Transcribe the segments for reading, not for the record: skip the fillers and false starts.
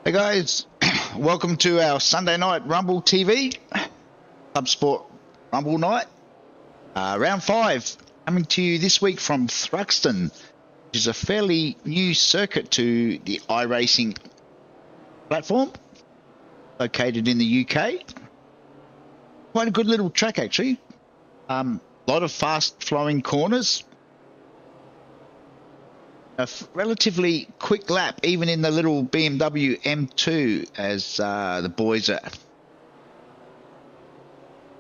Hey guys, welcome to our Sunday night Rumble TV, Clubsport Rumble night, round 5, coming to you this week from Thruxton, which is a fairly new circuit to the iRacing platform, located in the UK. Quite a good little track actually, a lot of fast flowing corners. A relatively quick lap, even in the little BMW M2, as the boys are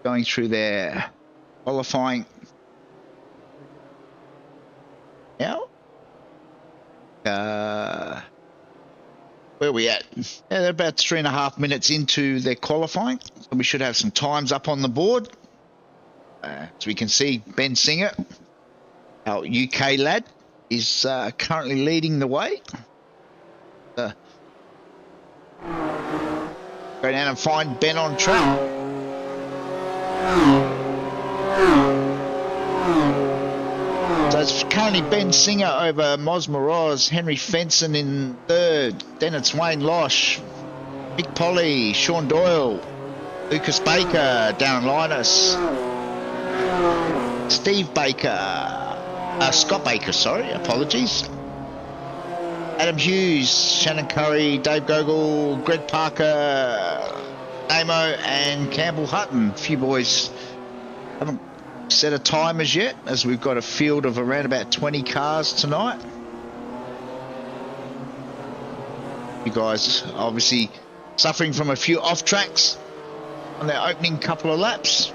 going through their qualifying now. Where are we at? Yeah, they're about 3.5 minutes into their qualifying, so we should have some times up on the board. As we can see, Ben Singer, our UK lad, is currently leading the way. Go down and find Ben on track. So it's currently Ben Singer over Moz Moroz, Henry Fenson in third, then it's Wayne Losh, Mick Polly, Sean Doyle, Lucas Baker, Darren Linus, Steve Baker, Scott Baker, sorry, apologies. Adam Hughes, Shannon Curry, Dave Gogol, Greg Parker, Namo, and Campbell Hutton. A few boys haven't set a time as yet, as we've got a field of around about 20 cars tonight. You guys obviously suffering from a few off tracks on their opening couple of laps.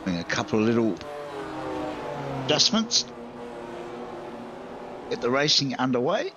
A couple of little adjustments, get the racing underway.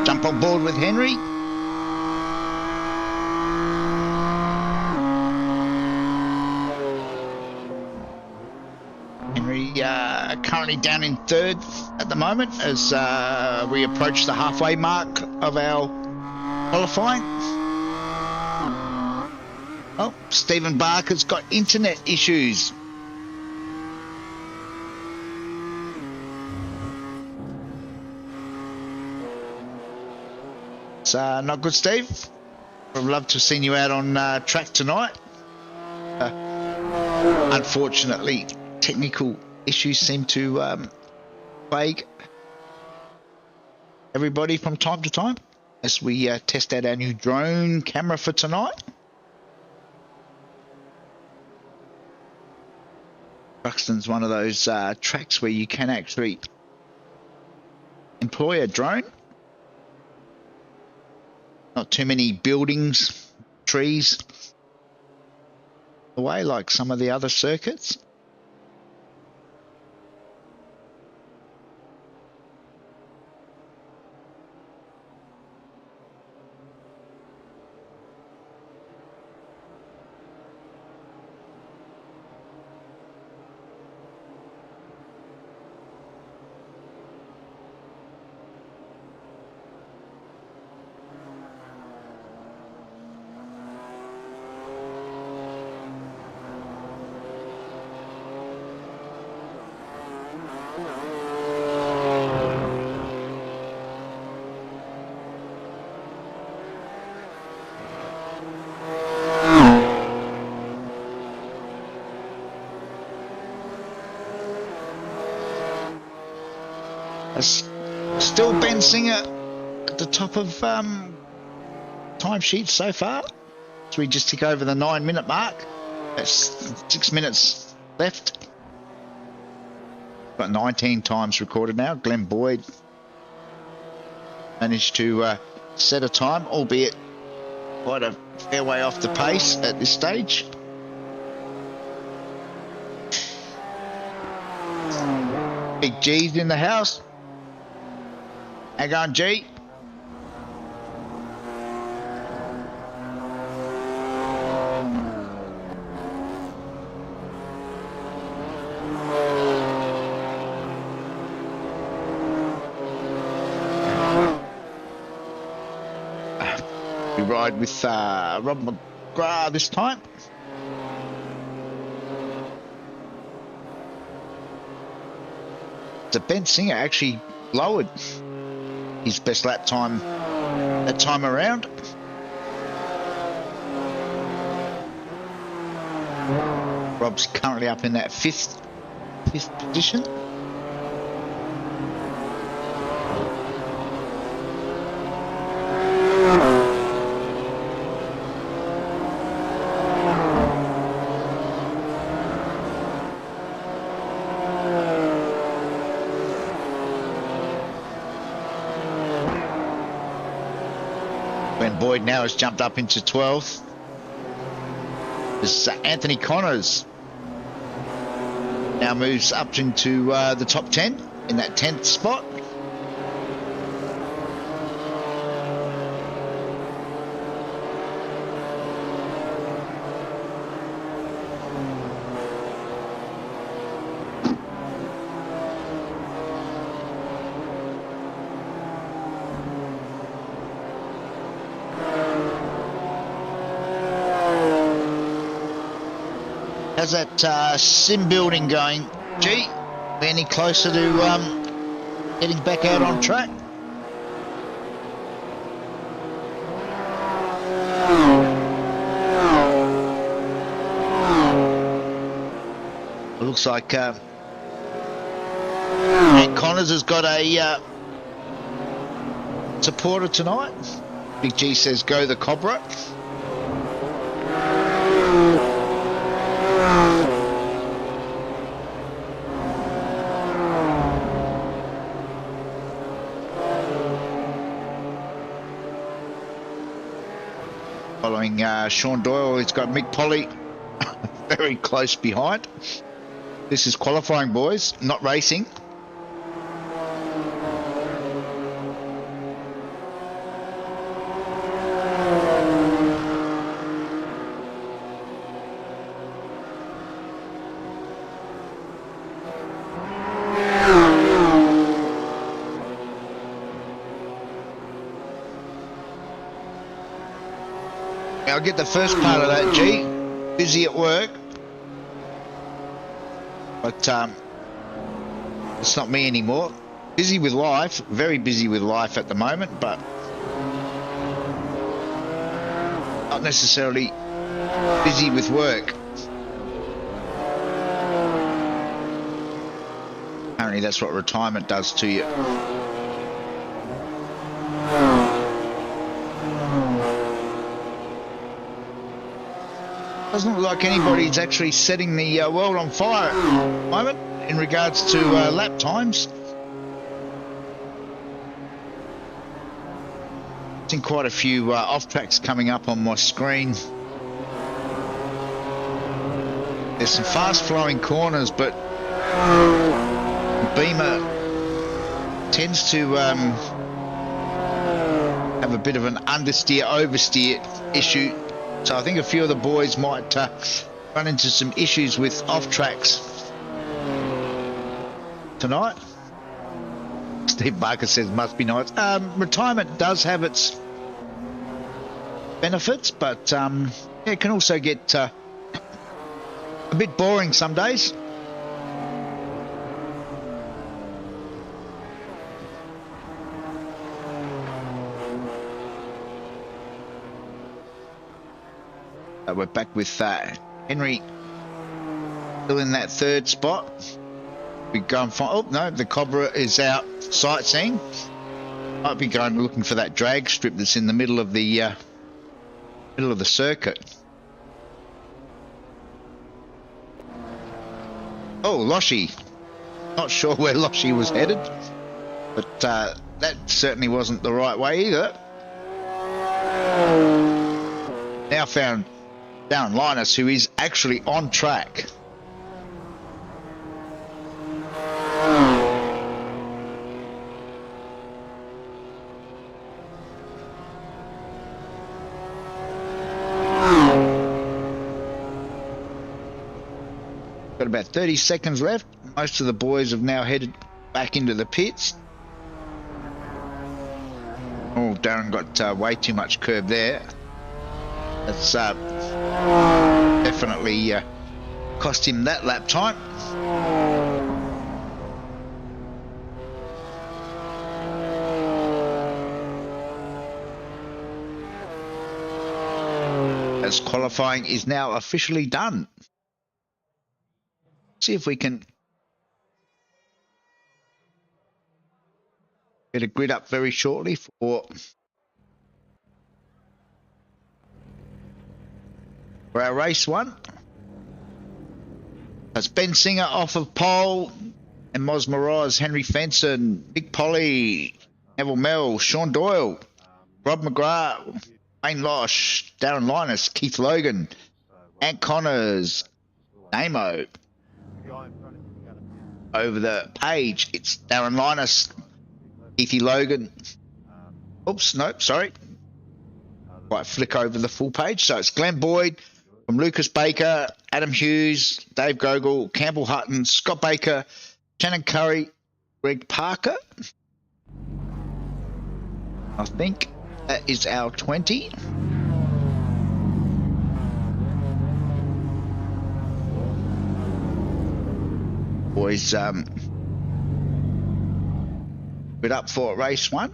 Jump on board with Henry. Henry currently down in third at the moment as we approach the halfway mark of our qualifying. Oh, Stephen Barker's got internet issues. It's not good, Steve. I'd love to have seen you out on track tonight. Unfortunately, technical issues seem to plague everybody from time to time as we test out our new drone camera for tonight. Thruxton's one of those tracks where you can actually employ a drone. Not too many buildings, trees away like some of the other circuits. Still Ben Singer at the top of timesheets so far. So we just tick over the 9-minute mark. That's 6 minutes left. Got 19 times recorded now. Glenn Boyd managed to set a time, albeit quite a fair way off the pace at this stage. Big G's in the house. Hang on, G. We ride with Rob McGrath this time. So Ben Singer actually lowered his best lap time that time around. Rob's currently up in that fifth position. Boyd now has jumped up into 12th. As Anthony Connors now moves up into the top 10 in that 10th spot. How's that sim building going, G? We any closer to getting back out on track? It looks like Ant Connors has got a supporter tonight. Big G says go the Cobra. Following Sean Doyle, he's got Mick Polly very close behind. This is qualifying, boys, not racing. I'll get the first part of that, G. Busy at work. But it's not me anymore. Busy with life, very busy with life at the moment, but not necessarily busy with work. Apparently that's what retirement does to you. Doesn't look like anybody's actually setting the world on fire at the moment in regards to lap times. I've seen quite a few off tracks coming up on my screen. There's some fast flowing corners, but Beamer tends to have a bit of an understeer oversteer issue, so I think a few of the boys might run into some issues with off tracks tonight. Steve Barker says must be nice. Retirement does have its benefits, but it can also get a bit boring some days. We're back with Henry still in that third spot. We go and find. Oh no, the Cobra is out sightseeing. Might be going looking for that drag strip that's in the middle of the circuit. Oh, Loshi. Not sure where Loshi was headed, but that certainly wasn't the right way either. Now found Darren Linus, who is actually on track. Got about 30 seconds left. Most of the boys have now headed back into the pits. Oh, Darren got way too much curb there. That's definitely cost him that lap time. As qualifying is now officially done. See if we can get a grid up very shortly for our race one. That's Ben Singer off of pole, and Moz Moroz, Henry Fenson, Big Polly, Neville Mell, Sean Doyle, Rob McGrath, Wayne Losh, Darren Linus, Keith Logan, Ant Connors, Namo. Over the page, it's Darren Linus, Keithy Logan. Oops, nope, sorry. Might flick over the full page. So it's Glenn Boyd from Lucas Baker, Adam Hughes, Dave Gogol, Campbell Hutton, Scott Baker, Shannon Curry, Greg Parker. I think that is our 20. Boys, bit up for race one.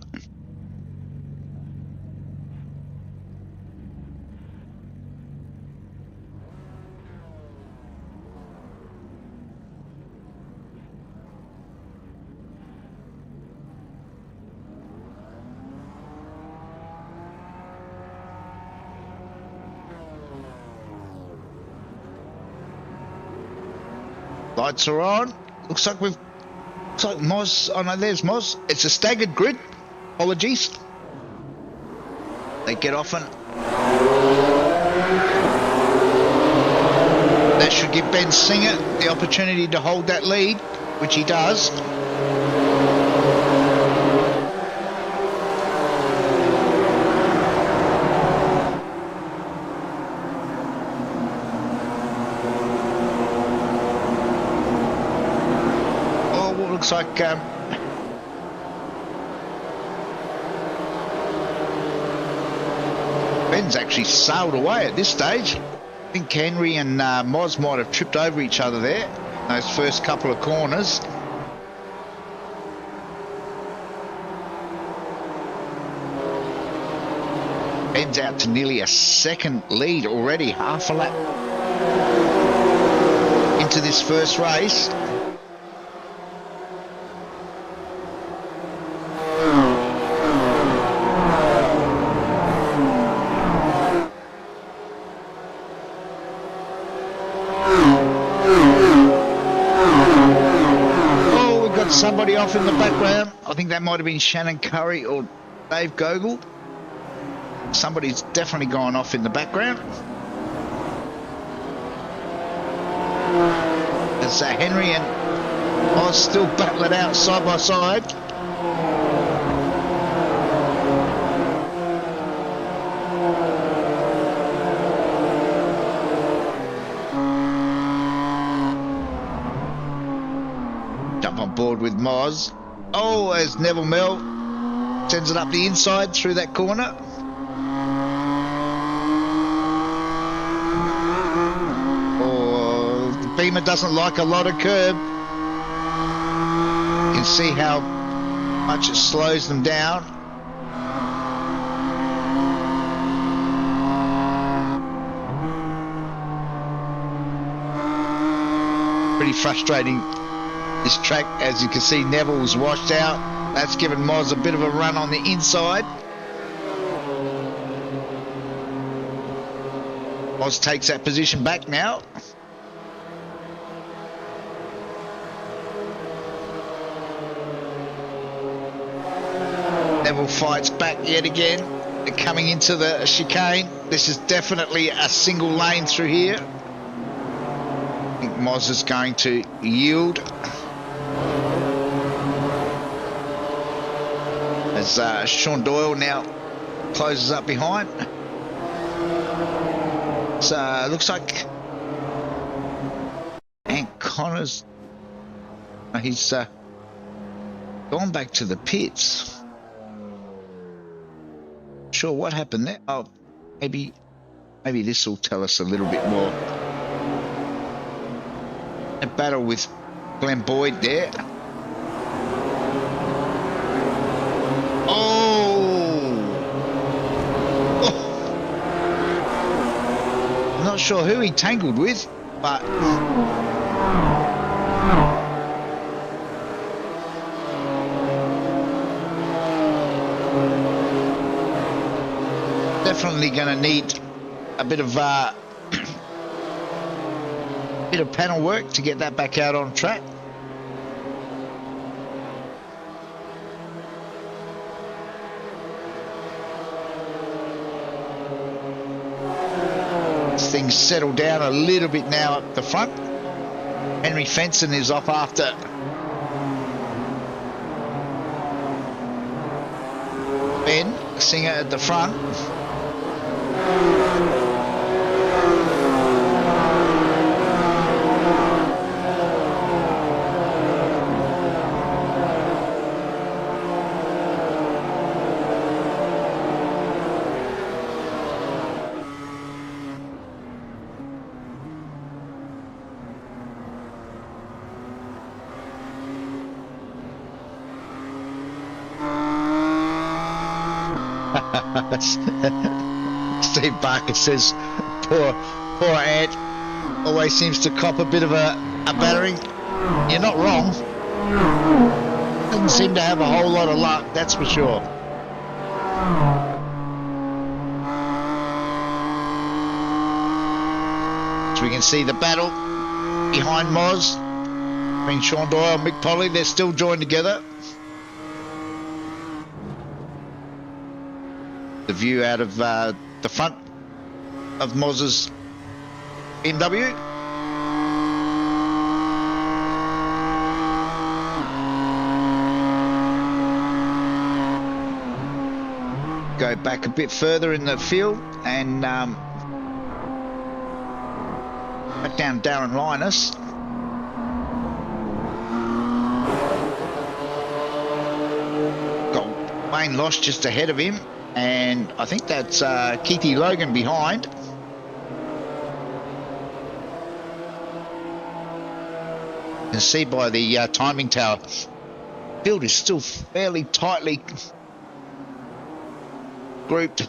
Lights are on. Looks like Moz. Oh no, there's Moz. It's a staggered grid. Apologies. They get off and that should give Ben Singer the opportunity to hold that lead, which he does. Looks like Ben's actually sailed away at this stage. I think Henry and Moz might have tripped over each other there, those first couple of corners. Ben's out to nearly a second lead already, half a lap into this first race. somebody off in the background. I think that might have been Shannon Curry or Dave Gogol. Somebody's definitely gone off in the background. It's Henry and Oz still battling out side by side. Jump on board with Moz. Oh, as Neville Mel sends it up the inside through that corner. Oh, the Beamer doesn't like a lot of curb. You can see how much it slows them down. Pretty frustrating, this track. As you can see, Neville's washed out. That's given Moz a bit of a run on the inside. Moz takes that position back now. Neville fights back yet again. They're coming into the chicane. This is definitely a single lane through here. I think Moz is going to yield. As Sean Doyle now closes up behind. So looks like Hank Connors, he's gone back to the pits. Sure what happened there. Oh, maybe this will tell us a little bit more. A battle with Glenn Boyd there. Not sure who he tangled with, but definitely going to need a bit of panel work to get that back out on track. Things settle down a little bit now at the front. Henry Fenson is off after Ben Singer at the front. Steve Barker says, poor Ant always seems to cop a bit of a battering. You're not wrong. Doesn't seem to have a whole lot of luck, that's for sure. So we can see the battle behind Moz between Sean Doyle and Mick Polly. They're still joined together. The view out of the front of Moz's BMW. Go back a bit further in the field and back down Darren Linus. Got Wayne Losh just ahead of him. And I think that's Keithy Logan behind. You can see by the timing tower, field is still fairly tightly grouped.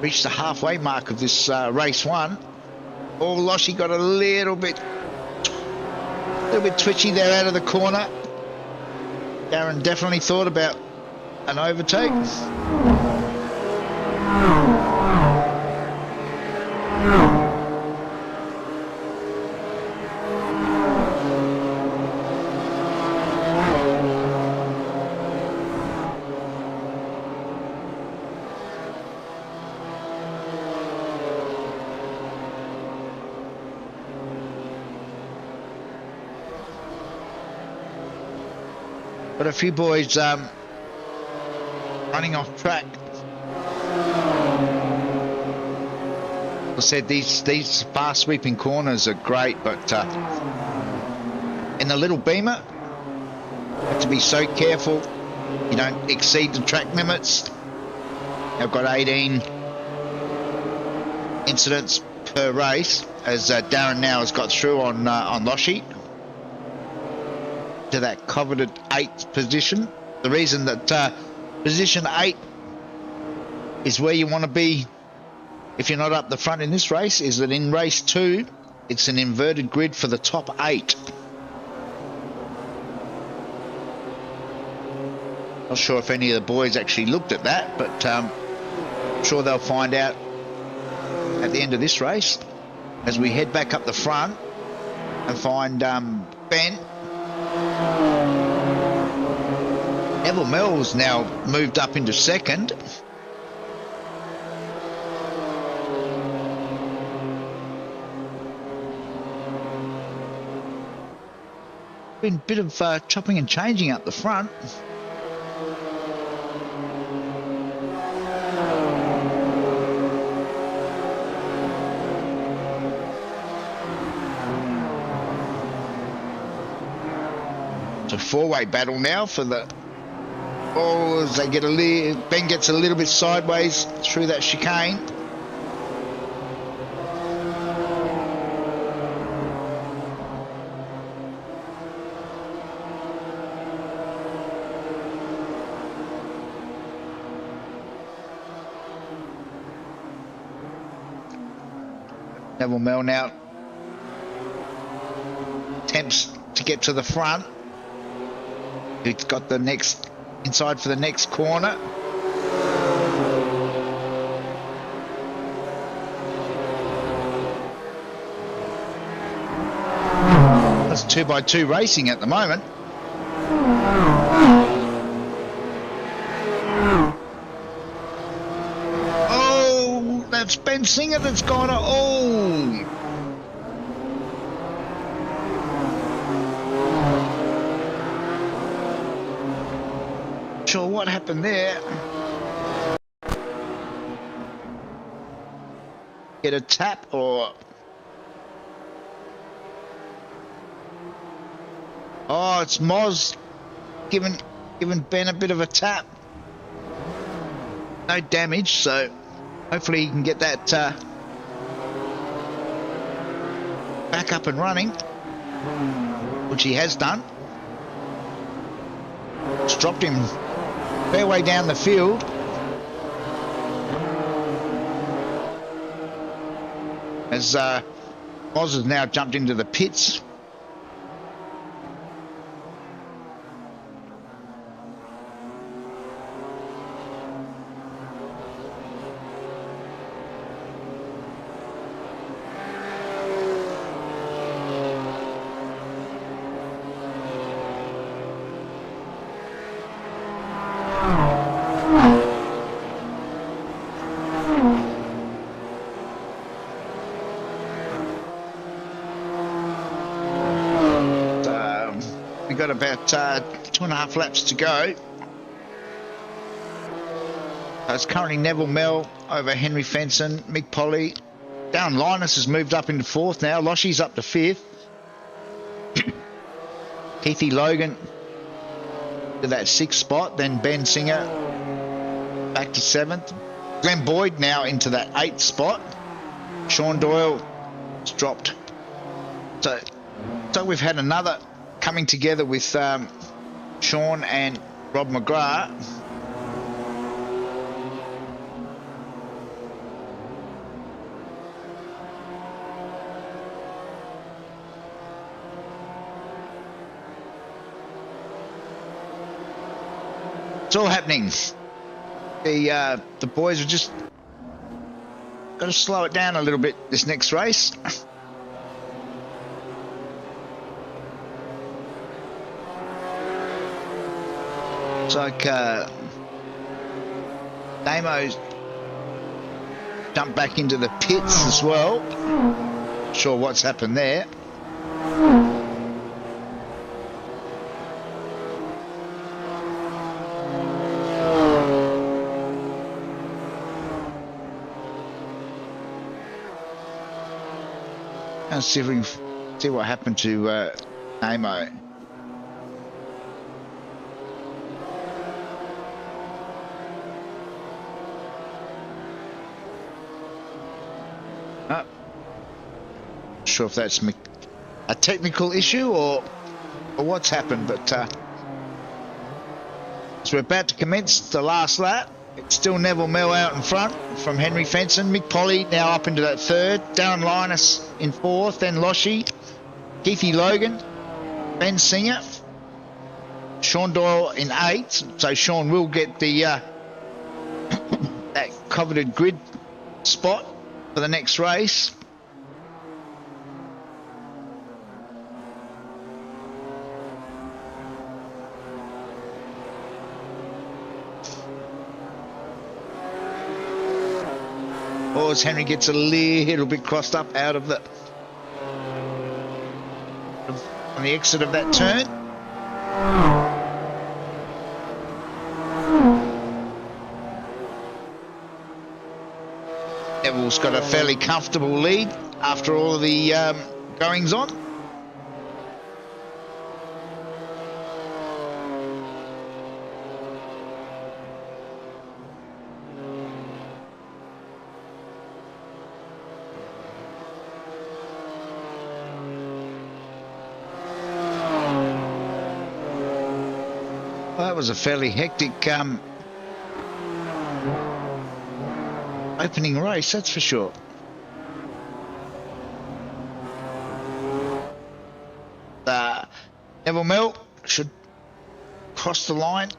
Reached the halfway mark of this race one. Oh, Loshy got a little bit twitchy there out of the corner. Darren definitely thought about an overtake. Got a few boys running off track. I said these fast sweeping corners are great, but in the little beamer, you have to be so careful you don't exceed the track limits. I've got 18 incidents per race, as Darren now has got through on Loshi to that coveted 8th position. The reason that position 8 is where you want to be if you're not up the front in this race is that in race 2 it's an inverted grid for the top 8. Not sure if any of the boys actually looked at that, but I'm sure they'll find out at the end of this race as we head back up the front and find Ben. Neville Mel's now moved up into 2nd. Been a bit of chopping and changing up the front. It's a four-way battle now for the... Oh, as they get Ben gets a little bit sideways through that chicane. Neville Mel now attempts to get to the front. He's got the next inside for the next corner. That's 2x2 racing at the moment. Oh, that's Ben Singer that's gone. Oh. Sure what happened there. Get a tap or... Oh, it's Moz giving Ben a bit of a tap. No damage, so hopefully he can get that back up and running, which he has done. It's dropped him fair way down the field. As Moz has now jumped into the pits. Got about 2.5 laps to go. It's currently Neville Mel over Henry Fenson, Mick Polly. Darren Linus has moved up into 4th now. Loshy's up to 5th. Keithy Logan to that 6th spot. Then Ben Singer back to 7th. Glenn Boyd now into that 8th spot. Sean Doyle has dropped. So we've had another coming together with Sean and Rob McGrath. It's all happening. The boys have just got to slow it down a little bit this next race. It's like Damo's jumped back into the pits as well. Not sure what's happened there. Let's see if we can see what happened to Namo. Not sure if that's a technical issue or what's happened, but so we're about to commence the last lap. It's still Neville Mill out in front from Henry Fenson. Mick Polly now up into that third. Darren Linus in fourth. Then Loshi, Keithy Logan, Ben Singer, Sean Doyle in eighth. So Sean will get the that coveted grid spot for the next race. Or as Henry gets a little bit crossed up out of the on the exit of that turn. Neville's got a fairly comfortable lead after all of the goings on. Well, that was a fairly hectic opening race, that's for sure. Neville Mill should cross the line,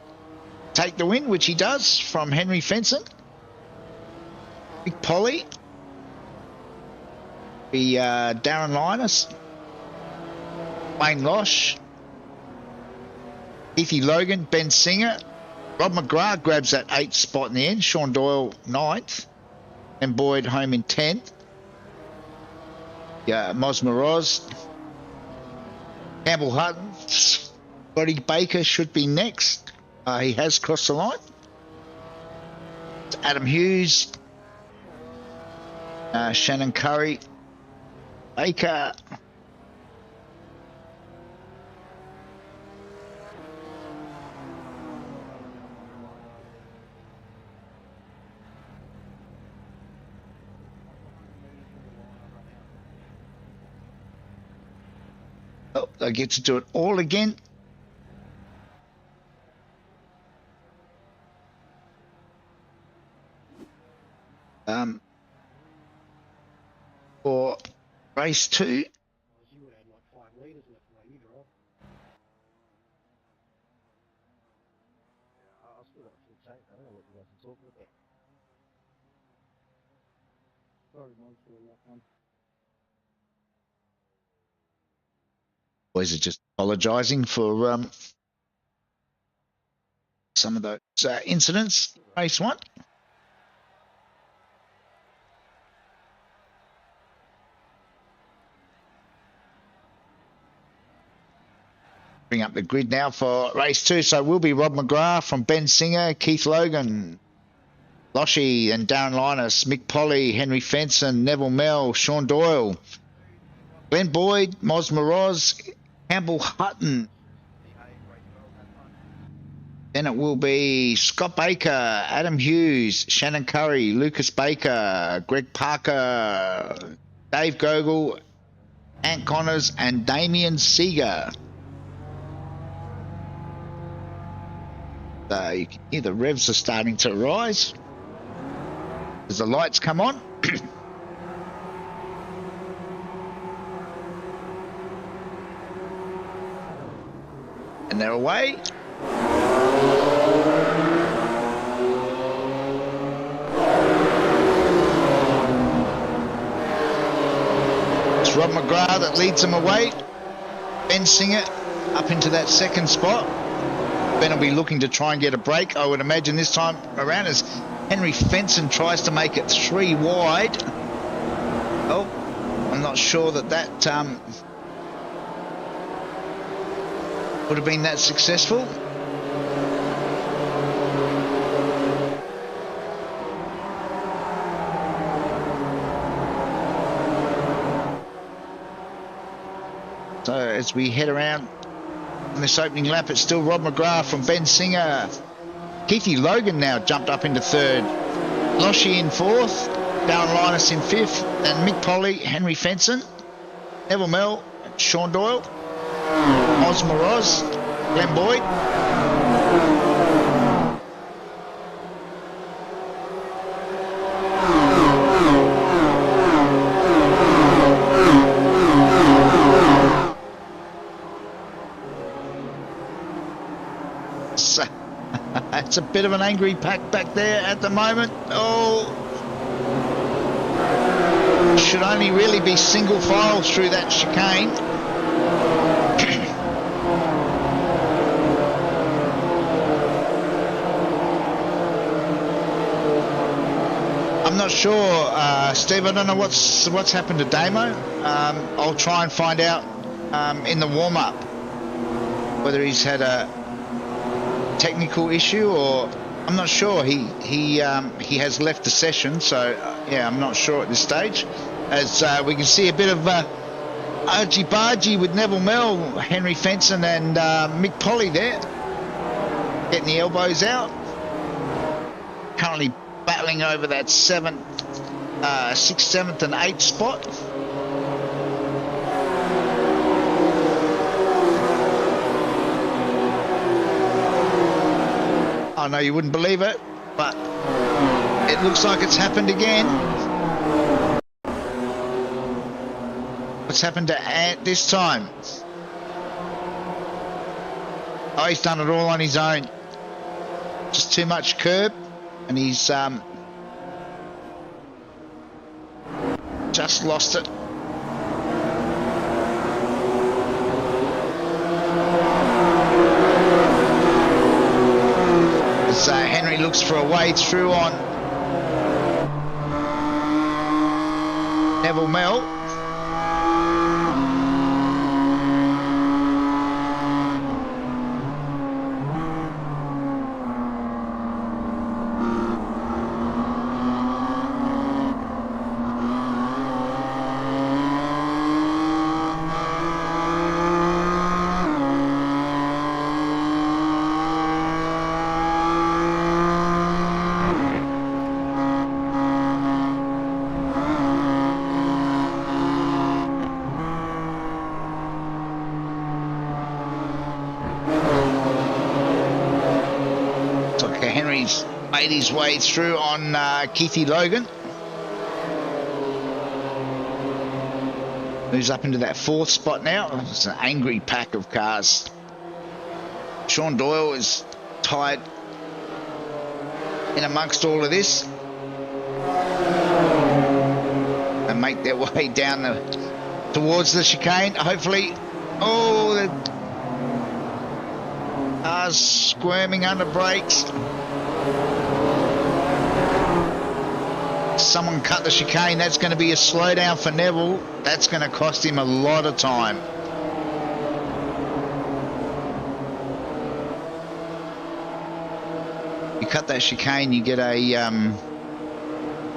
take the win, which he does from Henry Fenson. Big Polly. Be Darren Linus. Wayne Losh. Keithy Logan, Ben Singer. Rob McGrath grabs that 8th spot in the end. Sean Doyle 9th. And Boyd home in 10th. Yeah, Mosmeroz. Campbell Hutton. Scotty Baker should be next. He has crossed the line. Adam Hughes. Shannon Curry. Baker. Oh, they get to do it all again. For race 2. Boys are just apologising for some of those incidents. Race 1. Bring up the grid now for race 2. So it will be Rob McGrath from Ben Singer, Keith Logan, Loshi and Darren Linus, Mick Polly, Henry Fenson, Neville Mell, Sean Doyle, Glenn Boyd, Mosmeroz, Campbell Hutton. Then it will be Scott Baker, Adam Hughes, Shannon Curry, Lucas Baker, Greg Parker, Dave Gogol, Ant Connors and Damien Seeger. You can hear the revs are starting to rise as the lights come on. And they're away. It's Rob McGrath that leads them away. Ben Singer up into that 2nd spot. Ben will be looking to try and get a break, I would imagine, this time around, as Henry Fenson tries to make it 3 wide. Oh, I'm not sure that would have been that successful. So as we head around on this opening lap, it's still Rob McGrath from Ben Singer. Keithy Logan now jumped up into third. Loshi in fourth. Darren Linus in fifth. And Mick Polly, Henry Fenson, Neville Mell, Sean Doyle, Oz Moroz, Glenn Boyd. It's a bit of an angry pack back there at the moment. Oh, should only really be single file through that chicane. I'm not sure, Steve. I don't know what's happened to Damo. I'll try and find out in the warm-up whether he's had a technical issue, or I'm not sure. He has left the session, so yeah, I'm not sure at this stage. As we can see a bit of argy-bargy with Neville Mell, Henry Fenson and Mick Polly there, getting the elbows out. Currently battling over that 6th, 7th and 8th spot. I know you wouldn't believe it, but it looks like it's happened again. What's happened to Ant this time? Oh, he's done it all on his own. Just too much curb, and he's just lost it. Henry looks for a way through on Neville Mell. Henry's made his way through on Keithy Logan. Moves up into that 4th spot now. It's an angry pack of cars. Sean Doyle is tied in amongst all of this. And make their way down towards the chicane. Hopefully, oh, the cars squirming under brakes. Someone cut the chicane. That's going to be a slowdown for Neville. That's going to cost him a lot of time. You cut that chicane, you get a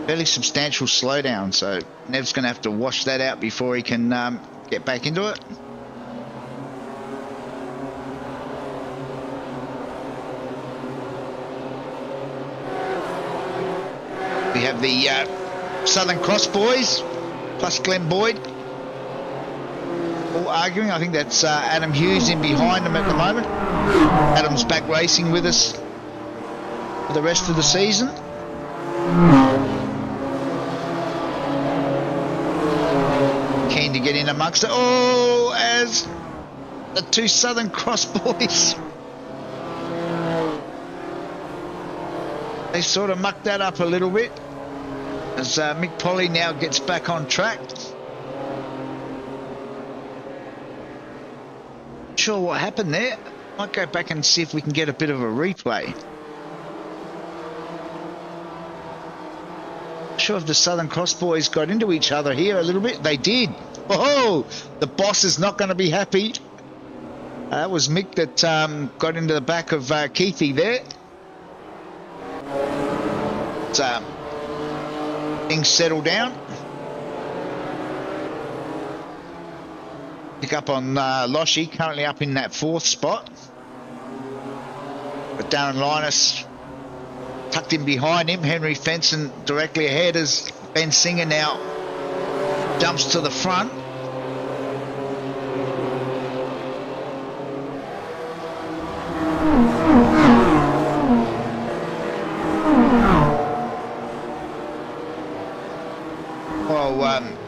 fairly substantial slowdown. So Nev's going to have to wash that out before he can get back into it. We have the Southern Cross boys plus Glenn Boyd all arguing. I think that's Adam Hughes in behind them at the moment. Adam's back racing with us for the rest of the season. Keen to get in amongst it. Oh, as the two Southern Cross boys, they sort of mucked that up a little bit as Mick Polly now gets back on track. Not sure what happened there. Might go back and see if we can get a bit of a replay. Not sure if the Southern Cross boys got into each other here a little bit. They did. Oh, the boss is not going to be happy. That was Mick that got into the back of Keithy there. Things settle down. pick up on Loshy, currently up in that 4th spot. But Darren Linus tucked in behind him. Henry Fenson directly ahead as Ben Singer now jumps to the front. Well,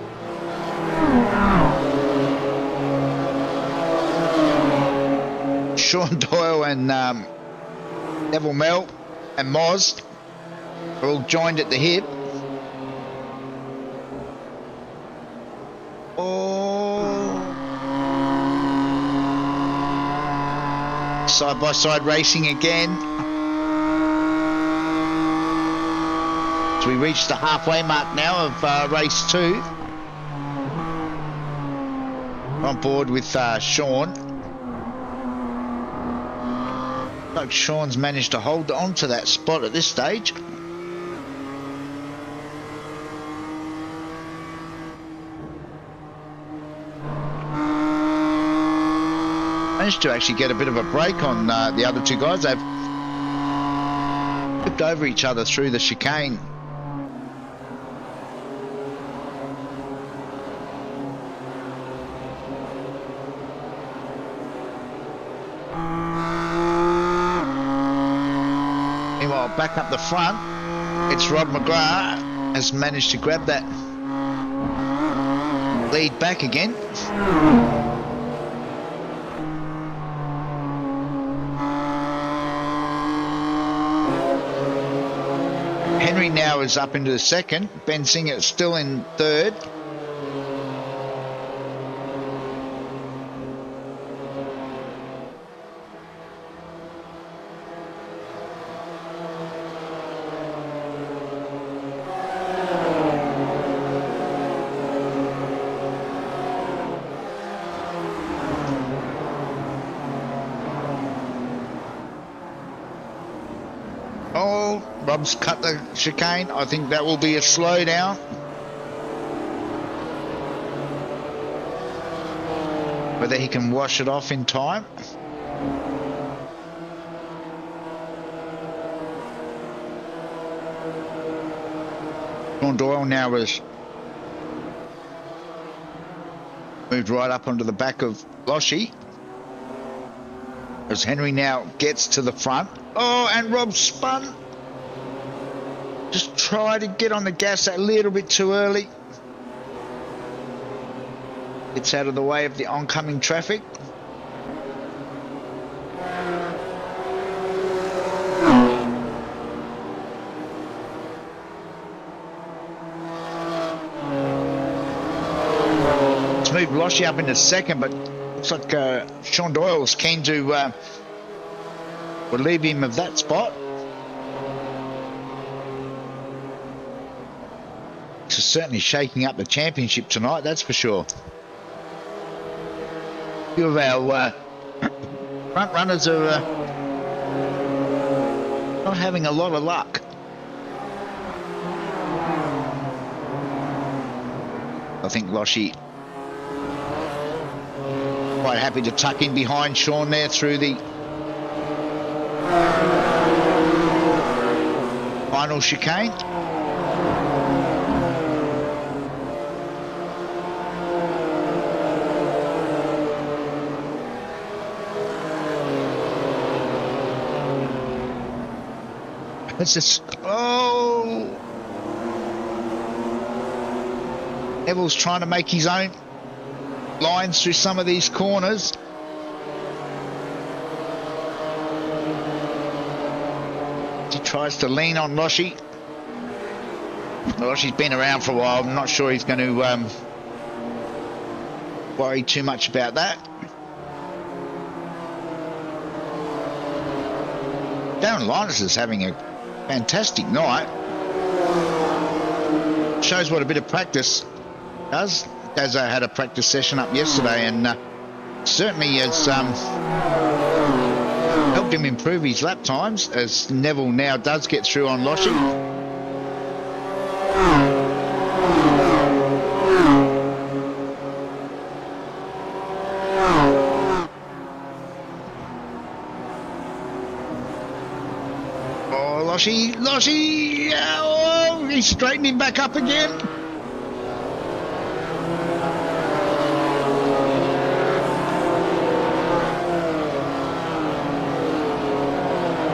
Sean Doyle and Neville Mel and Moz are all joined at the hip. Side by side racing again. So we reached the halfway mark now of race 2. On board with Sean. Like Sean's managed to hold on to that spot at this stage. Managed to actually get a bit of a break on the other 2 guys. They've flipped over each other through the chicane. Meanwhile, back up the front, it's Rod McGrath has managed to grab that lead back again. Henry now is up into the 2nd. Ben Singer still in 3rd. Rob's cut the chicane. I think that will be a slowdown. Whether he can wash it off in time. Sean Doyle now has moved right up onto the back of Loshy. As Henry now gets to the front. Oh, and Rob spun. Just try to get on the gas a little bit too early. It's out of the way of the oncoming traffic. It's moved Loshy up into 2nd, but looks like Sean Doyle's keen to relieve him of that spot. This is certainly shaking up the championship tonight, that's for sure. A few of our front runners are not having a lot of luck. I think Loshy quite happy to tuck in behind Sean there through the final chicane. It's just, oh! Neville's trying to make his own lines through some of these corners. He tries to lean on Loshy. Loshy's been around for a while. I'm not sure he's going to worry too much about that. Darren Linus is having a fantastic night. Shows what a bit of practice does. Dazza had a practice session up yesterday and certainly has helped him improve his lap times as Neville now does get through on Loshy. Loshy, oh, he's straightened him back up again.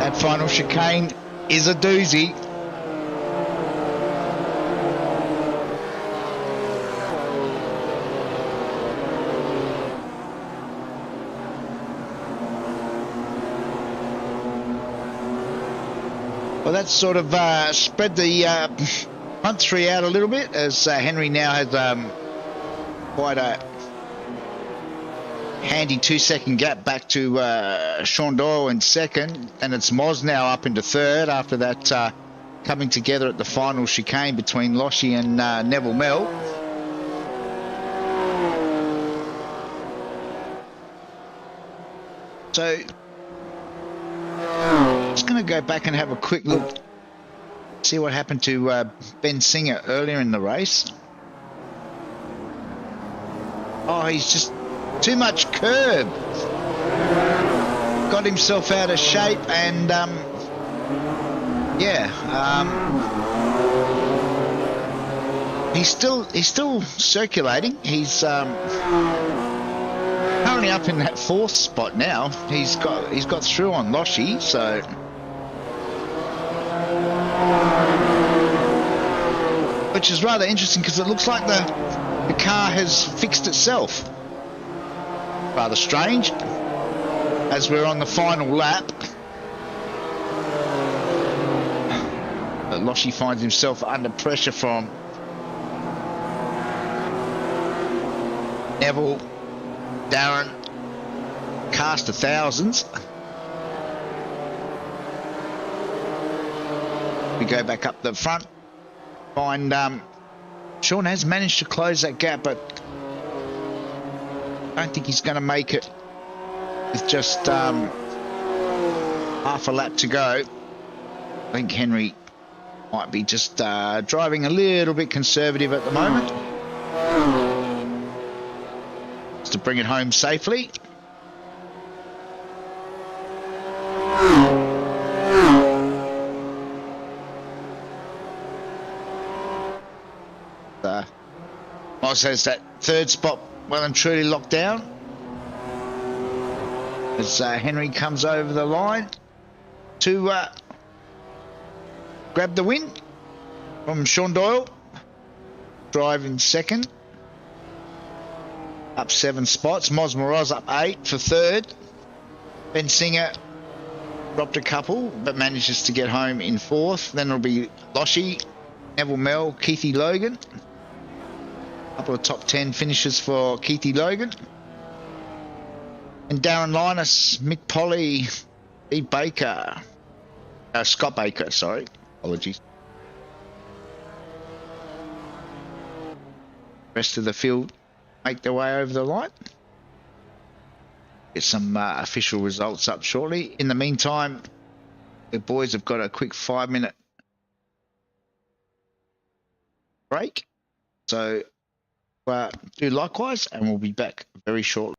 That final chicane is a doozy. Well, that's sort of spread the front three out a little bit, as Henry now has quite a handy 2-second gap back to Sean Doyle in second, and it's Moz now up into third after that coming together at the final chicane between Loshy and Neville Mell. So just going to go back and have a quick look, see what happened to Ben Singer earlier in the race. Oh, he's just too much curb. Got himself out of shape, and he's still circulating. He's currently up in that fourth spot now. He's got through on Loshy, so which is rather interesting because it looks like the car has fixed itself. Rather strange, as we're on the final lap. But Loshy finds himself under pressure from Neville, Darren, cast of thousands. We go back up the front, find Sean has managed to close that gap, but I don't think he's going to make it with just half a lap to go. I think Henry might be just driving a little bit conservative at the moment, just to bring it home safely. Moss has that third spot well and truly locked down, as Henry comes over the line to grab the win from Sean Doyle. Driving second, up 7 spots. Moz Moroz up 8 for third. Ben Singer dropped a couple but manages to get home in fourth. Then it'll be Loshy, Neville Mell, Keithy Logan. Couple of top 10 finishes for Keithy Logan. And Darren Linus, Mick Polly, Steve Baker, Scott Baker, sorry, apologies. Rest of the field make their way over the line. Get some official results up shortly. In the meantime, the boys have got a quick 5-minute break. So do likewise, and we'll be back very shortly.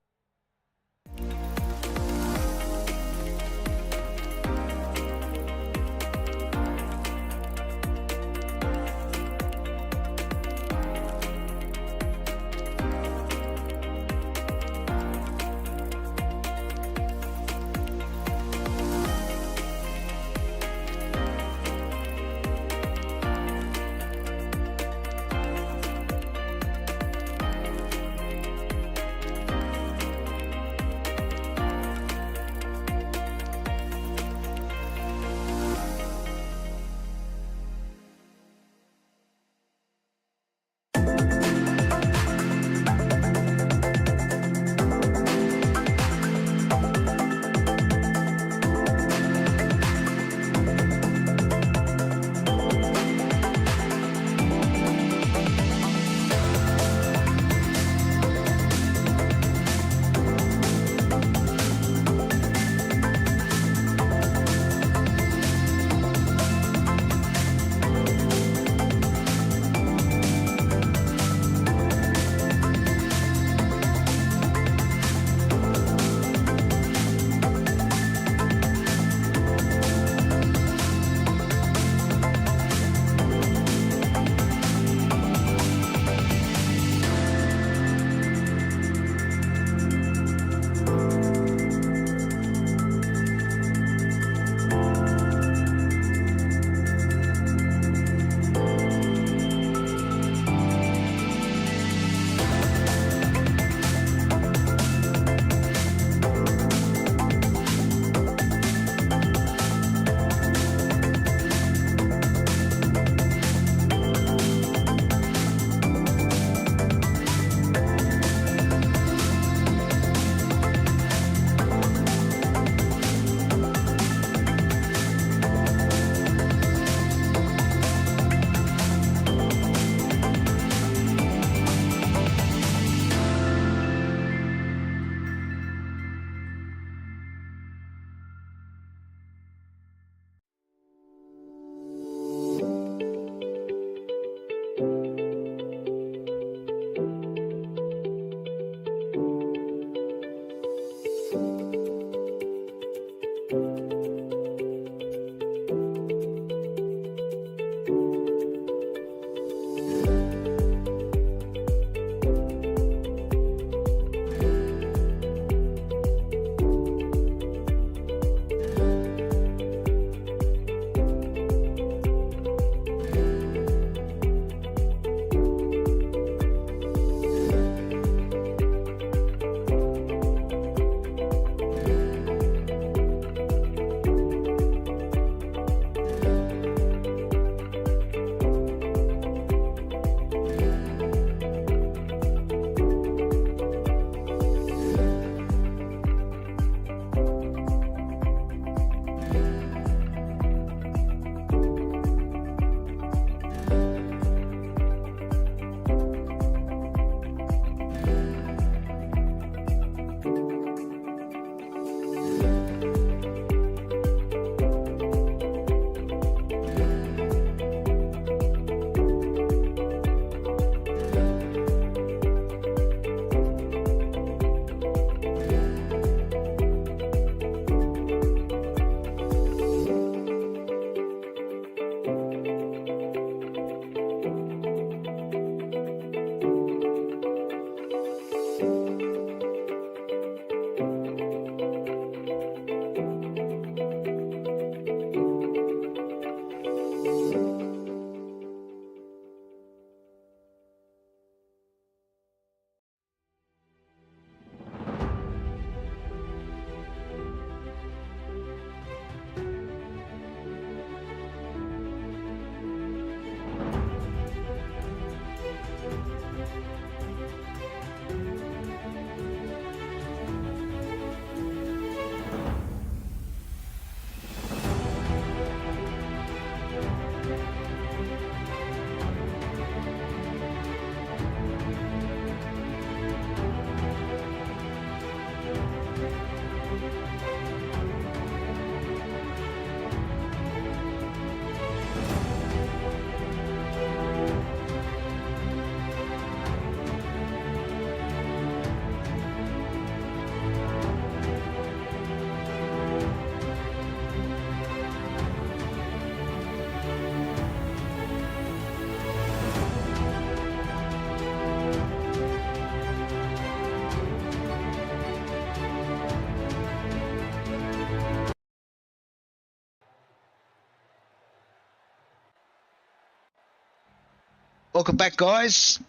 Welcome back, guys.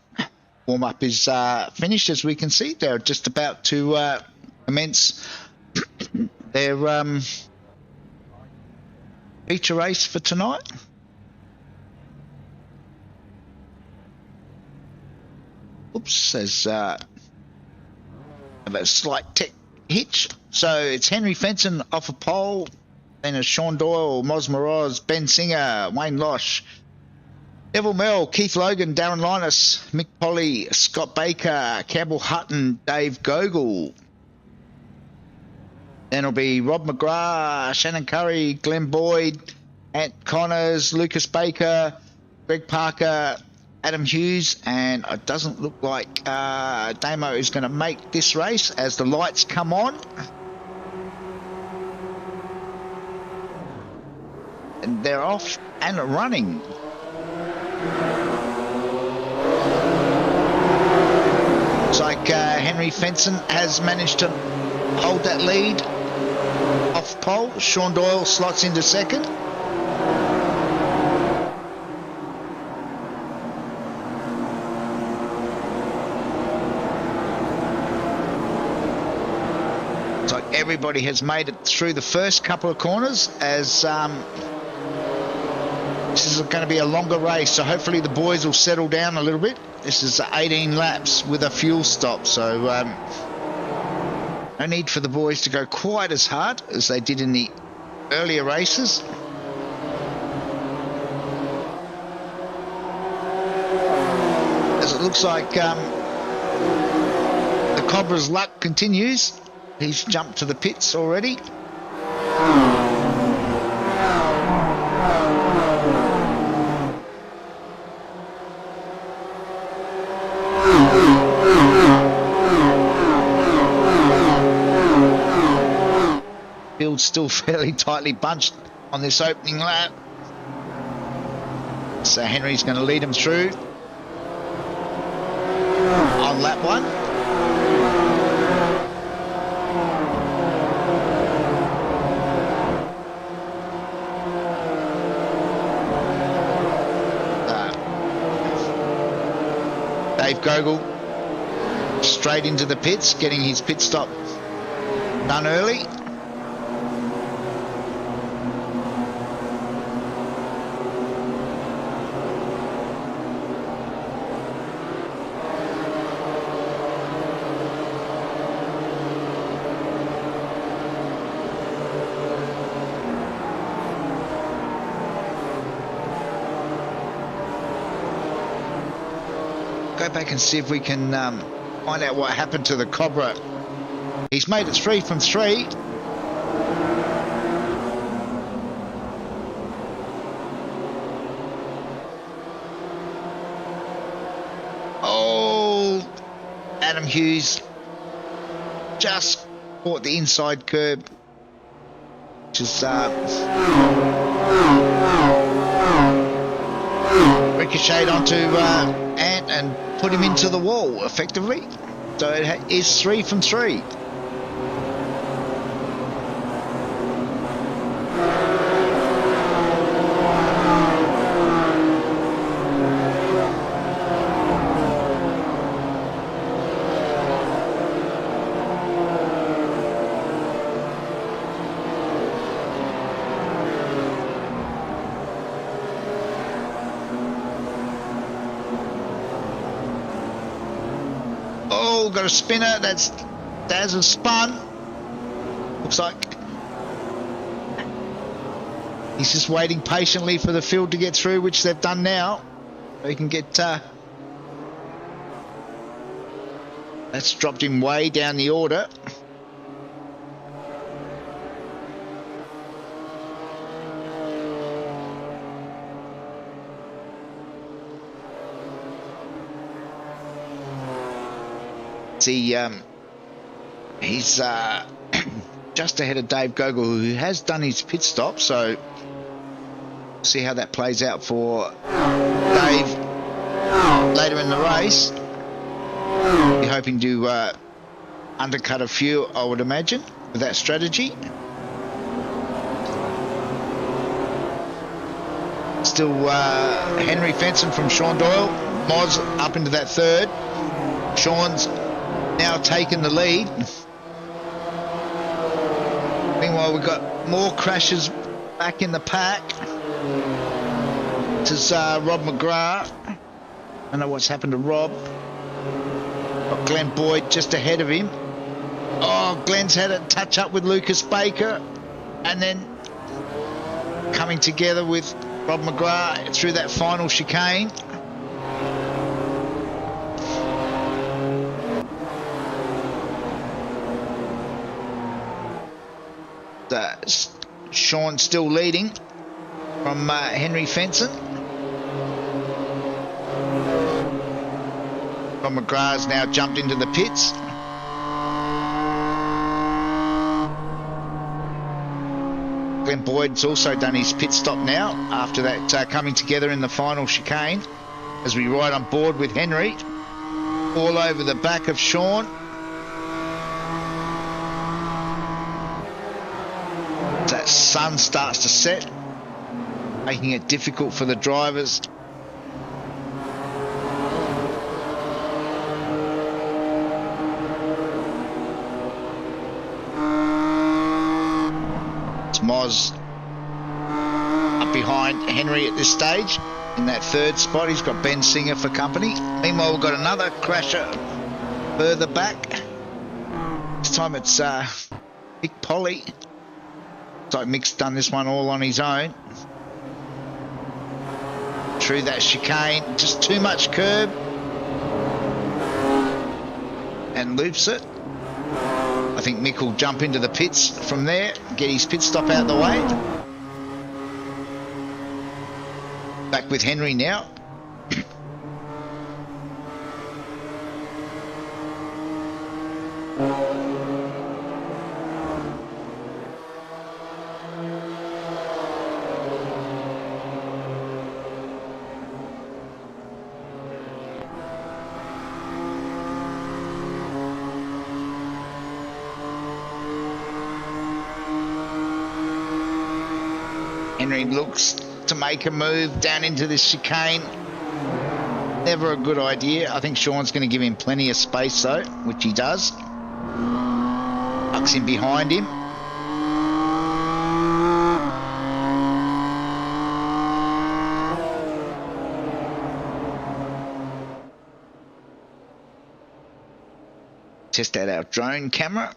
Warm up is finished, as we can see. They're just about to commence their feature race for tonight. Oops, there's a slight tech hitch. So it's Henry Fenton off a pole, then it's Sean Doyle, Moz Moroz, Ben Singer, Wayne Losh, Neville Merrill, Keith Logan, Darren Linus, Mick Polly, Scott Baker, Campbell Hutton, Dave Gogol. Then it'll be Rob McGrath, Shannon Curry, Glenn Boyd, Ant Connors, Lucas Baker, Greg Parker, Adam Hughes, and it doesn't look like Damo is going to make this race as the lights come on. And they're off and running. Looks like Henry Fenton has managed to hold that lead off pole. Sean Doyle slots into second. Looks like everybody has made it through the first couple of corners, as this is going to be a longer race, so hopefully the boys will settle down a little bit. This is 18 laps with a fuel stop, so no need for the boys to go quite as hard as they did in the earlier races. As it looks like the Cobra's luck continues. He's jumped to the pits already. Field's still fairly tightly bunched on this opening lap. So Henry's going to lead him through on lap one. Dave Gogol straight into the pits, getting his pit stop done early. Go back and see if we can find out what happened to the Cobra. He's made it 3 from 3. Oh, Adam Hughes just caught the inside curb, which is ricocheted onto Ant and put him into the wall effectively. So it is 3 from 3. Oh, got a spinner. That's Daz has spun. Looks like he's just waiting patiently for the field to get through, which they've done now. So he can get that's dropped him way down the order. See, he's just ahead of Dave Gogol, who has done his pit stop, so see how that plays out for Dave later in the race. Be hoping to undercut a few, I would imagine, with that strategy. Still Henry Fenton from Sean Doyle. Moz up into that third. Sean's now taken the lead. Meanwhile, we've got more crashes back in the pack. This is Rob McGrath. I don't know what's happened to Rob. Got Glenn Boyd just ahead of him. Oh, Glenn's had a touch up with Lucas Baker, and then coming together with Rob McGrath through that final chicane. Sean still leading from Henry Fenson. Rob McGrath's now jumped into the pits. Glenn Boyd's also done his pit stop now after that coming together in the final chicane as we ride on board with Henry all over the back of Sean. That sun starts to set, making it difficult for the drivers. It's Moz up behind Henry at this stage in that third spot. He's got Ben Singer for company. Meanwhile, we've got another crasher further back. This time it's Mick Polly. Looks like Mick's done this one all on his own. Through that chicane, just too much curb. And loops it. I think Mick will jump into the pits from there, get his pit stop out of the way. Back with Henry now. Henry looks to make a move down into this chicane. Never a good idea. I think Sean's going to give him plenty of space though, which he does. Tucks in behind him. Test out our drone camera.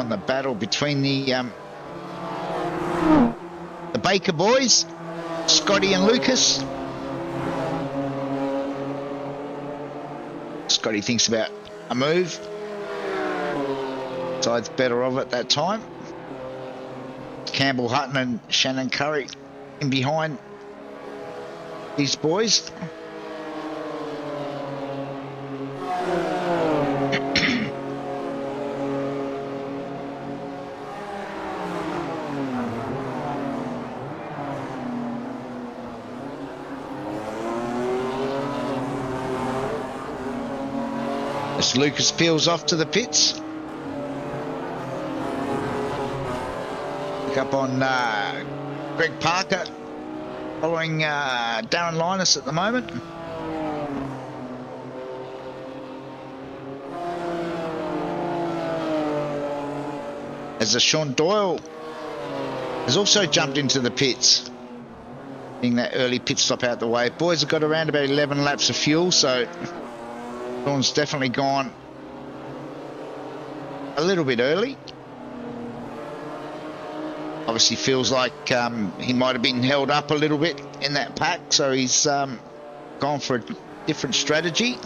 The battle between the Baker boys, Scotty and Lucas. Scotty thinks about a move. Decides better of it that time. Campbell Hutton and Shannon Curry in behind these boys. As Lucas peels off to the pits. Pick up on Greg Parker following Darren Linus at the moment. As Sean Doyle has also jumped into the pits, getting that early pit stop out the way. Boys have got around about 11 laps of fuel, so Sean's definitely gone a little bit early. Obviously feels like he might have been held up a little bit in that pack, so he's gone for a different strategy.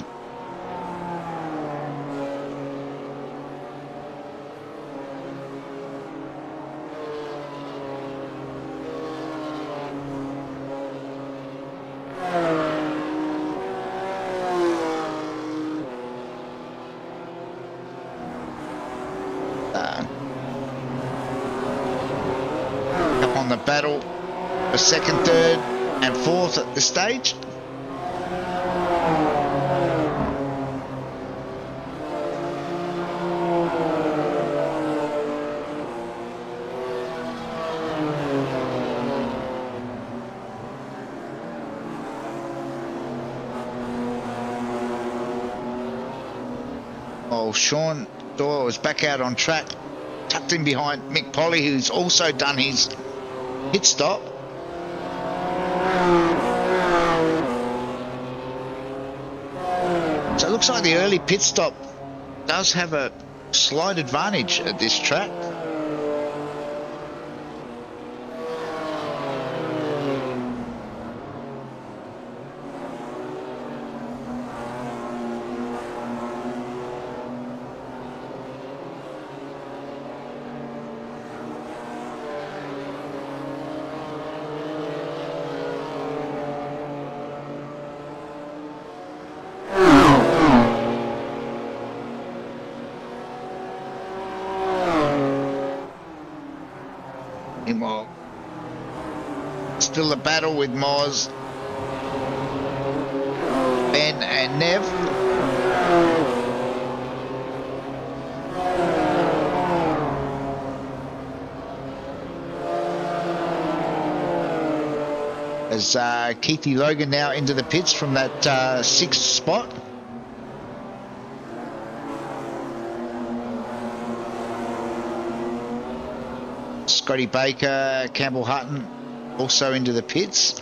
a second, third, and fourth at this stage. Oh, Sean Doyle was back out on track, tucked in behind Mick Polly, who's also done his pit stop. So it looks like the early pit stop does have a slight advantage at this track. Meanwhile, still a battle with Moz, Ben and Nev. As Keithy Logan now into the pits from that sixth spot. Scotty Baker, Campbell Hutton also into the pits.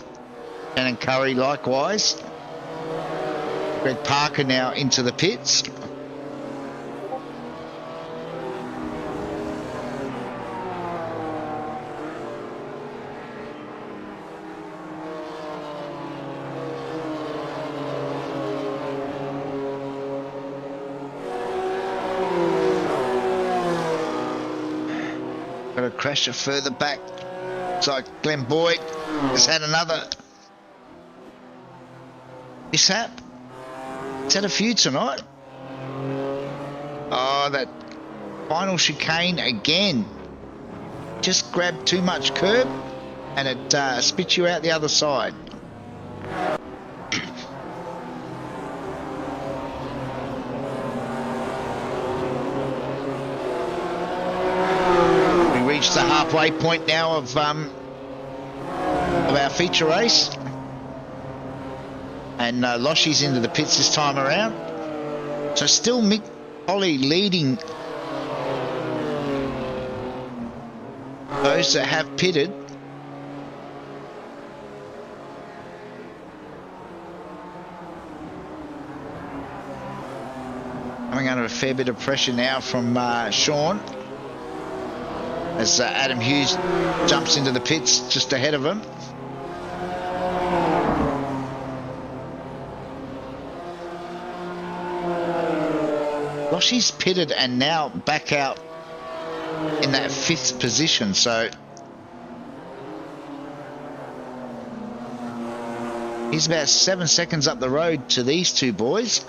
Shannon Curry likewise. Greg Parker now into the pits. Got a crasher further back. It's like Glenn Boyd has had another mishap. He's had a few tonight. Oh, that final chicane again. Just grabbed too much curb and it spits you out the other side. The halfway point now of our feature race, and Loshy's into the pits this time around. So still Mick Polly leading those that have pitted. Coming under a fair bit of pressure now from Sean, as Adam Hughes jumps into the pits just ahead of him. Loshy's pitted and now back out in that fifth position, so he's about 7 seconds up the road to these two boys.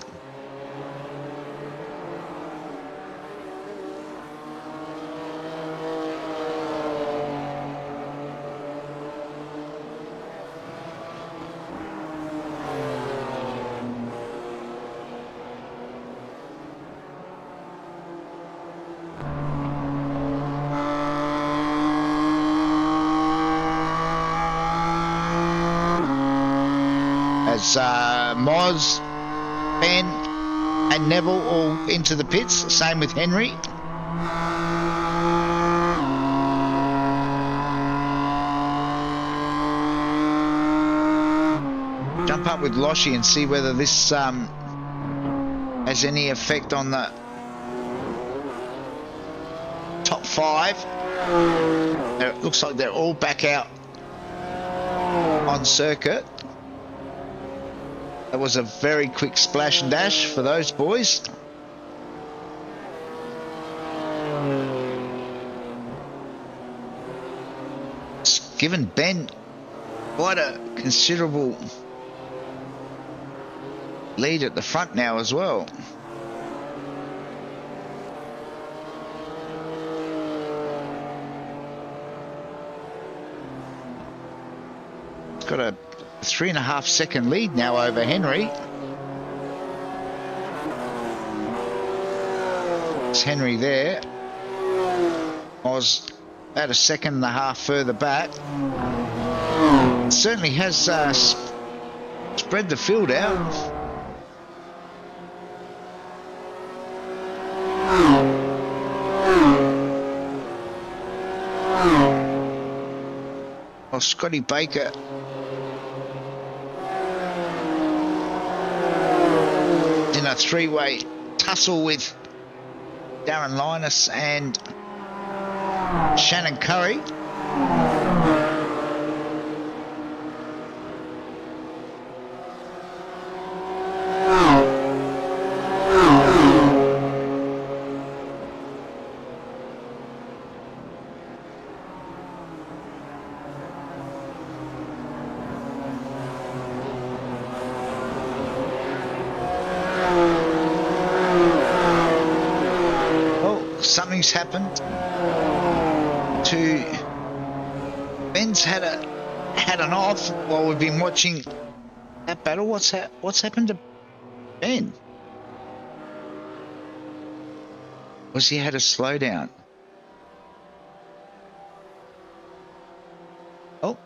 As Moz, Ben and Neville all into the pits, same with Henry. Jump up with Loshy and see whether this has any effect on the top five. It looks like they're all back out on circuit. That was a very quick splash and dash for those boys. It's given Ben quite a considerable lead at the front now as well. got a 3.5-second lead now over Henry. It's Henry there. Was about 1.5 seconds further back. Certainly has spread the field out. Oh, Scotty Baker in a three-way tussle with Darren Linus and Shannon Curry. Something's happened to Ben's had an off while we've been watching that battle. What's happened to Ben? Was he had a slowdown? Oh,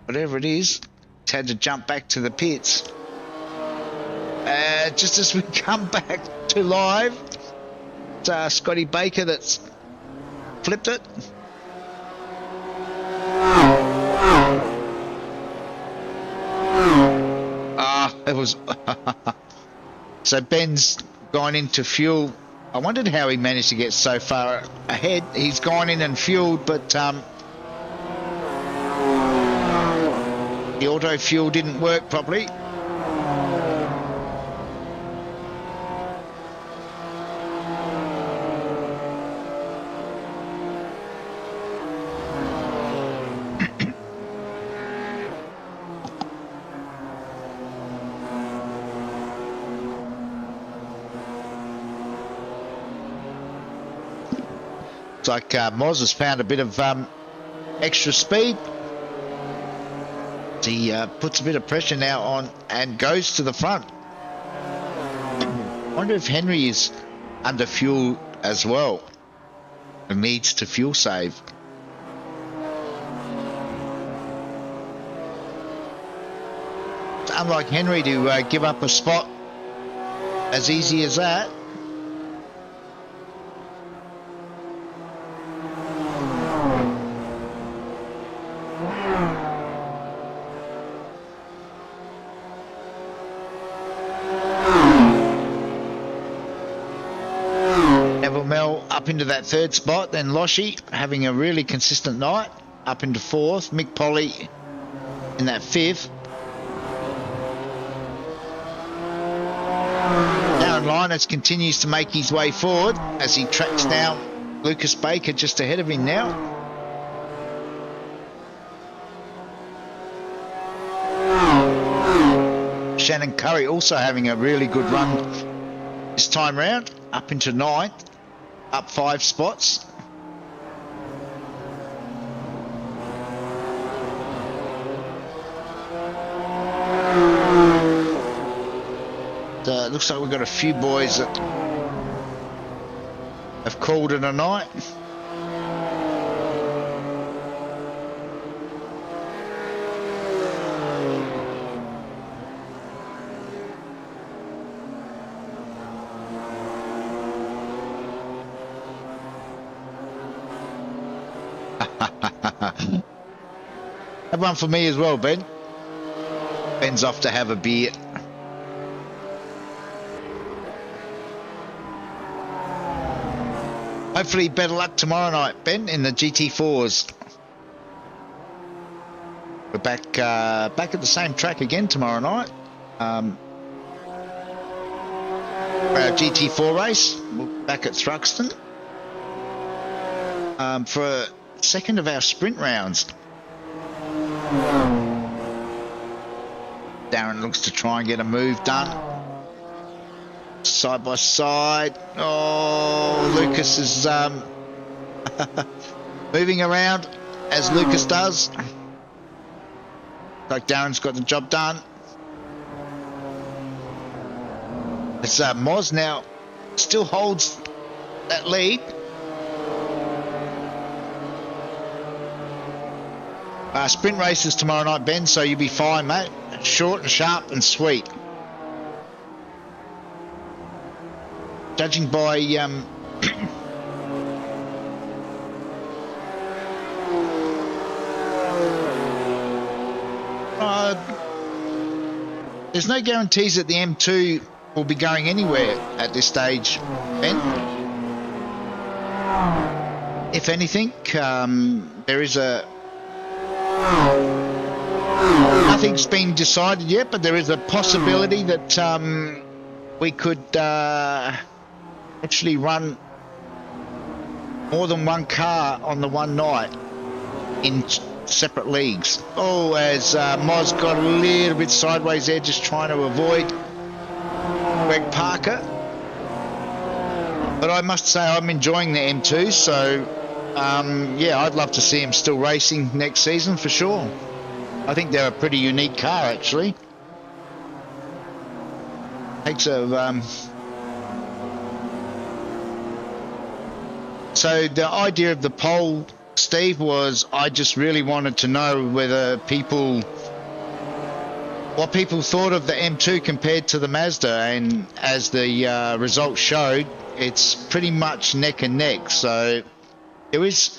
whatever it is, he's had to jump back to the pits. Just as we come back to live. Scotty Baker that's flipped it. It was so Ben's gone into fuel. I wondered how he managed to get so far ahead. He's gone in and fueled, but the auto fuel didn't work properly. It's like Moz has found a bit of extra speed. He puts a bit of pressure now on and goes to the front. I wonder if Henry is under fuel as well and needs to fuel save. It's unlike Henry to give up a spot as easy as that. Up into that third spot, then Loshi having a really consistent night, up into fourth, Mick Polly in that fifth. Darren Linus continues to make his way forward as he tracks down Lucas Baker just ahead of him now. Shannon Curry also having a really good run this time round, up into ninth. Up 5 spots. Looks like we've got a few boys that have called it a night. Have one for me as well, Ben. Ben's off to have a beer. Hopefully better luck tomorrow night, Ben, in the GT4s. We're back at the same track again tomorrow night. For our GT4 race, we're back at Thruxton. For a second of our sprint rounds. Darren looks to try and get a move done. Side by side. Oh, Lucas is moving around as Lucas does. Like Darren's got the job done. It's Moz now still holds that lead. Sprint races tomorrow night, Ben, so you'll be fine, mate. Short and sharp and sweet. Judging by there's no guarantees that the M2 will be going anywhere at this stage, Ben. If anything, there is nothing's been decided yet, but there is a possibility that we could actually run more than one car on the one night in separate leagues. Oh, as Moz got a little bit sideways there, just trying to avoid Greg Parker. But I must say I'm enjoying the M2, so yeah, I'd love to see him still racing next season for sure. I think they're a pretty unique car, actually. Takes a so the idea of the poll, Steve, was I just really wanted to know whether what people thought of the M2 compared to the Mazda, and as the results showed, it's pretty much neck and neck. So there is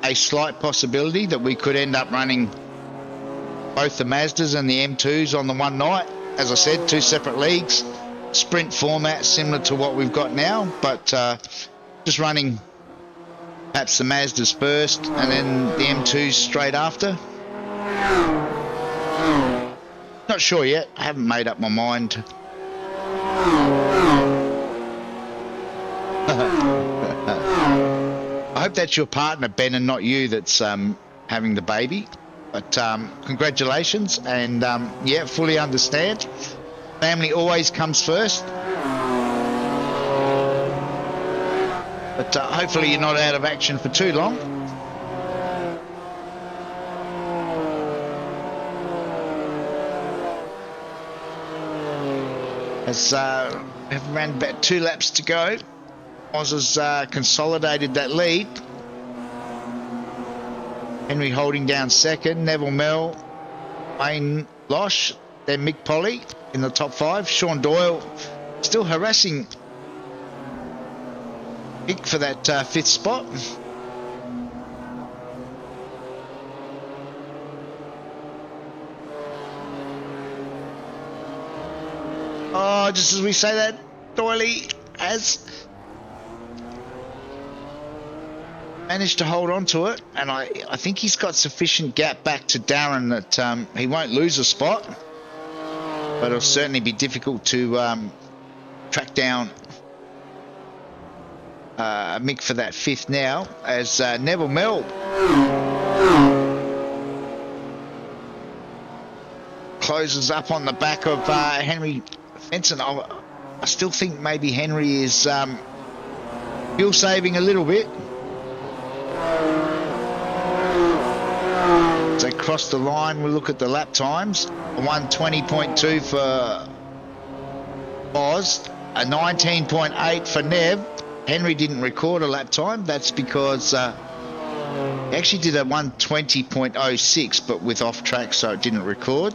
a slight possibility that we could end up running both the Mazdas and the M2s on the one night. As I said, two separate leagues, sprint format similar to what we've got now, but just running perhaps the Mazdas first and then the M2s straight after. Not sure yet. I haven't made up my mind. I hope that's your partner, Ben, and not you that's having the baby. But congratulations, and yeah, fully understand. Family always comes first. But hopefully you're not out of action for too long. As we've ran about 2 laps to go, Oz has consolidated that lead. Henry holding down second, Neville Mell, Wayne Losh, then Mick Polly in the top 5. Sean Doyle still harassing Mick for that 5th spot. Oh, just as we say that, Doyley has managed to hold on to it, and I think he's got sufficient gap back to Darren that he won't lose a spot, but it'll certainly be difficult to track down Mick for that 5th now, as Neville Mell closes up on the back of Henry Fenton. I still think maybe Henry is fuel saving a little bit. So across the line, we'll look at the lap times. A 1:20.2 for Oz, a 19.8 for Nev. Henry didn't record a lap time. That's because he actually did a 1:20.06, but with off track, so it didn't record.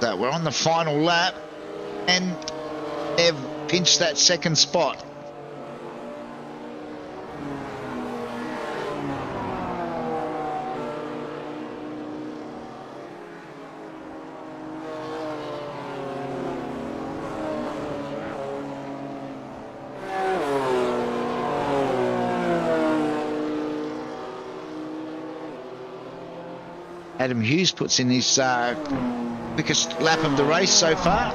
So we're on the final lap, and Nev pinched that 2nd spot. Adam Hughes puts in his quickest lap of the race so far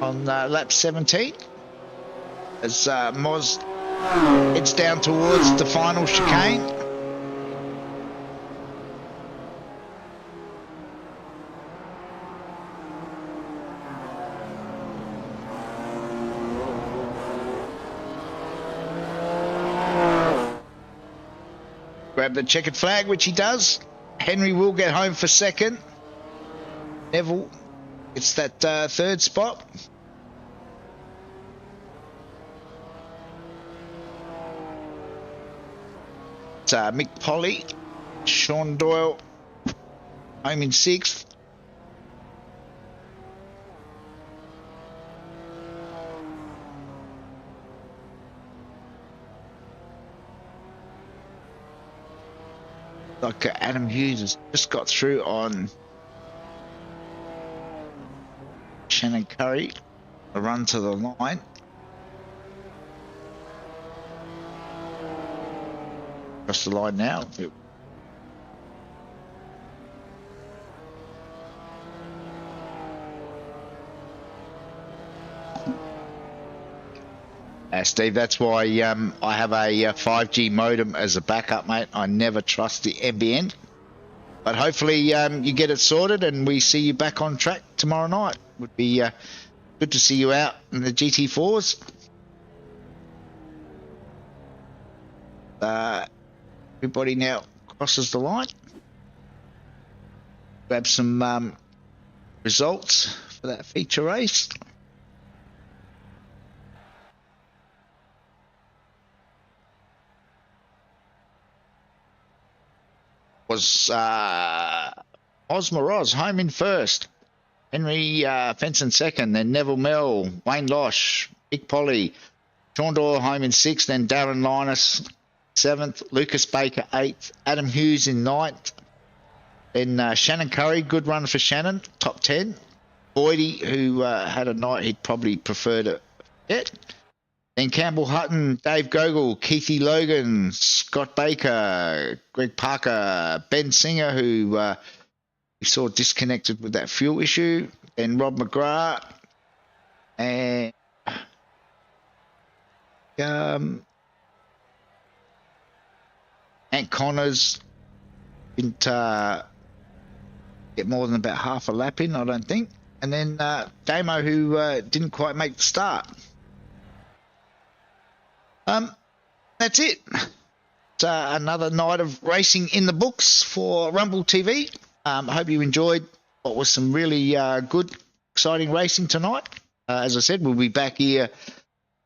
on lap 17, as Moz heads down towards the final chicane. grab the checkered flag, which he does. Henry will get home for second. Neville gets that third spot. It's Mick Polly, Sean Doyle home in sixth. Like Adam Hughes has just got through on Shannon Curry, a run to the line. Across the line now. Steve, that's why I have a 5G modem as a backup, mate. I never trust the NBN. But hopefully you get it sorted and we see you back on track tomorrow night. Would be good to see you out in the GT4s. Everybody now crosses the line. Grab some results for that feature race. Was Osmer Oz home in first, Henry Fenson second, then Neville Mell, Wayne Losh, Mick Polly, Sean Doyle home in sixth, then Darren Linus seventh, Lucas Baker eighth, Adam Hughes in ninth, then Shannon Curry, good run for Shannon, top 10, Boydie, who had a night he'd probably prefer to get. Then Campbell Hutton, Dave Gogol, Keithy Logan, Scott Baker, Greg Parker, Ben Singer, who we saw disconnected with that fuel issue. Then Rob McGrath and Ant Connors didn't get more than about half a lap in, I don't think. And then Damo, who didn't quite make the start. That's it. It's another night of racing in the books for Rumble TV. I hope you enjoyed what was some really good, exciting racing tonight. As I said, we'll be back here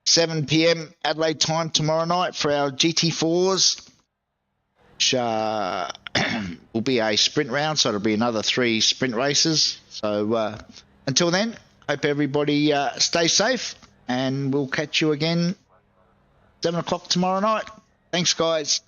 7 p.m. Adelaide time tomorrow night for our GT4s, which will be a sprint round, so it'll be another 3 sprint races. So until then, hope everybody stays safe, and we'll catch you again 7 o'clock tomorrow night. Thanks, guys.